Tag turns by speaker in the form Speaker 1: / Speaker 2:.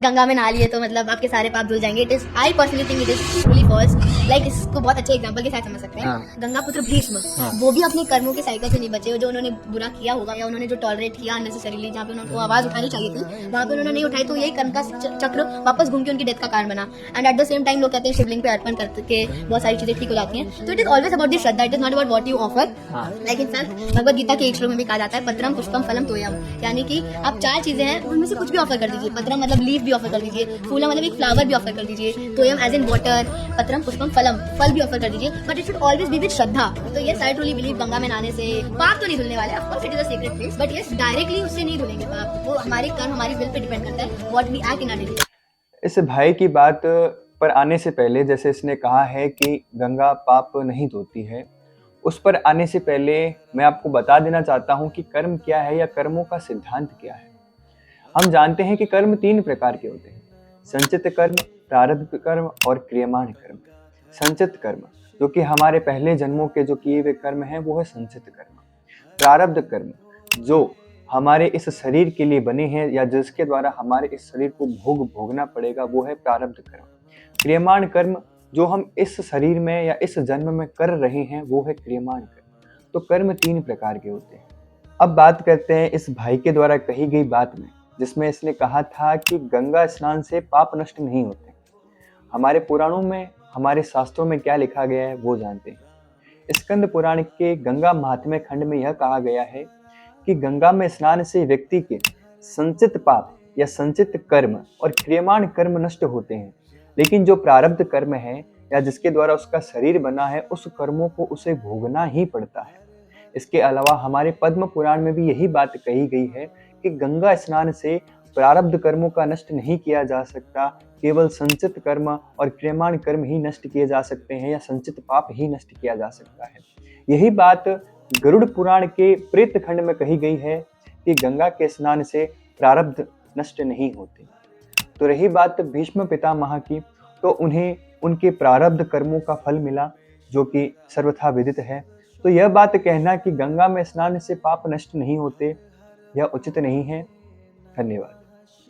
Speaker 1: गंगा में नहा लिए तो मतलब आपके सारे पाप धुल जाएंगे। It is I personally think it is truly false. Like इसको बहुत अच्छे एग्जांपल के साथ समझ सकते हैं।
Speaker 2: हाँ।
Speaker 1: गंगा पुत्र भीष्म,
Speaker 2: हाँ।
Speaker 1: वो भी अपने कर्मों के साइकिल से नहीं बचे। जो उन्होंने बुरा किया होगा या उन्होंने जो टॉलरेट किया अननेसेसरीली, जहाँ पे उनको आवाज उठानी चाहिए थी वहाँ पे उन्होंने नहीं उठाई, तो यही कर्म का चक्र वापस घूम के उनकी डेथ का कारण बना। And at the same time लोग कहते हैं शिवलिंग पे अर्पण करके बहुत सारी चीजें ठीक हो जाती हैं। तो it is always about the श्रद्धा, it is not about what you offer. Like in fact Bhagavad Gita के एक श्लोक में भी कहा जाता है पत्रम पुष्पम फलम तोयम, यानी कि आप चार चीजें हैं उनमें से कुछ भी ऑफर कर दीजिए। पत्रम मतलब लीफ भी ऑफर कर दीजिए, फूला मतलब एक फ्लावर भी ऑफर कर दीजिए, तोयम एज इन वाटर, पत्रम पुष्पम फलम फल भी ऑफर कर दीजिए, but it should always be with श्रद्धा। तो yes I truly believe Ganga में नहाने से पाप तो नहीं धुलने वाले, of course it is a secret place, but yes directly उससे नहीं धुलेंगे पाप। वो हमारे कर्म हमारी विल पे डिपेंड करता है, what we act in our daily.
Speaker 2: इस भाई की बात पर आने से पहले, जैसे इसने कहा है कि गंगा पाप नहीं धोती है, उस पर आने से पहले मैं आपको बता देना चाहता हूं कि कर्म क्या है या कर्मों का सिद्धांत क्या है। हम जानते हैं कि कर्म तीन प्रकार के होते हैं: संचित कर्म, प्रारब्ध कर्म और क्रियमाण कर्म। संचित कर्म जो कि हमारे पहले जन्मों के जो किए हुए कर्म हैं वो है संचित कर्म। प्रारब्ध कर्म जो हमारे इस शरीर के लिए बने हैं या जिसके द्वारा हमारे इस शरीर को भोगना पड़ेगा वो है प्रारब्ध कर्म। क्रियमाण कर्म जो हम इस शरीर में या इस जन्म में कर रहे हैं वो है क्रियमाण कर्म। तो कर्म तीन प्रकार के होते हैं। अब बात करते हैं इस भाई के द्वारा कही गई बात में, जिसमें इसने कहा था कि गंगा स्नान से पाप नष्ट नहीं होते। हमारे पुराणों में, हमारे शास्त्रों में क्या लिखा गया है वो जानते हैं। स्कंद पुराण के गंगा महात्म्य खंड में यह कहा गया है कि गंगा में स्नान से व्यक्ति के संचित पाप या संचित कर्म और क्रियमाण कर्म नष्ट होते हैं, लेकिन जो प्रारब्ध कर्म है या जिसके द्वारा उसका शरीर बना है उस कर्मों को उसे भोगना ही पड़ता है। इसके अलावा हमारे पद्म पुराण में भी यही बात कही गई है कि गंगा स्नान से प्रारब्ध कर्मों का नष्ट नहीं किया जा सकता, केवल संचित कर्म और क्रियमाण कर्म ही नष्ट किए जा सकते हैं या संचित पाप ही नष्ट किया जा सकता है। यही बात गरुड़ पुराण के प्रेत खंड में कही गई है कि गंगा के स्नान से प्रारब्ध नष्ट नहीं होते। तो रही बात भीष्म पितामह की, तो उन्हें उनके प्रारब्ध कर्मों का फल मिला जो कि सर्वथा विदित है। तो यह बात कहना कि गंगा में स्नान से पाप नष्ट नहीं होते, यह उचित नहीं है। धन्यवाद।